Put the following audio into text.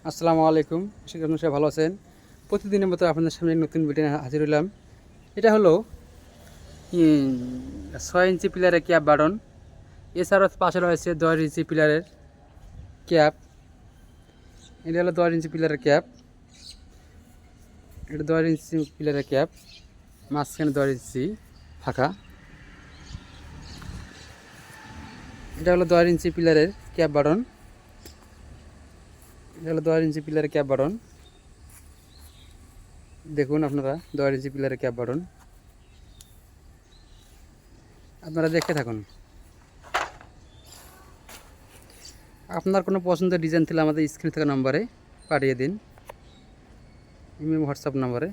আসসালামু আলাইকুম, আশা করি আপনারা সবাই ভালো আছেন। প্রতিদিনের মতো আপনাদের সামনে নতুন ভিডিও হাজির হলাম। এটা হলো 6 ইঞ্চি পিলারের ক্যাপ বাটন। এছাড়াও পাশে রয়েছে 10 ইঞ্চি পিলারের ক্যাপ। এটা হলো 10 ইঞ্চি পিলারের ক্যাপ। এটা 10 ইঞ্চি পিলারের ক্যাপ, মাঝখানে 10 ইঞ্চি ফাঁকা। এটা হলো 10 ইঞ্চি পিলারের ক্যাপ বাটন। এটা হলো 10 ইঞ্চি পিলারের ক্যাপ বাটন। দেখুন আপনারা 10 ইঞ্চি পিলারের ক্যাপ বাটন, আপনারা দেখতে থাকুন। আপনার কোনো পছন্দের ডিজাইন থাকলে আমাদের স্ক্রিনে থাকা নম্বরে পাঠিয়ে দিন, ইমেল হোয়াটসঅ্যাপ নম্বরে।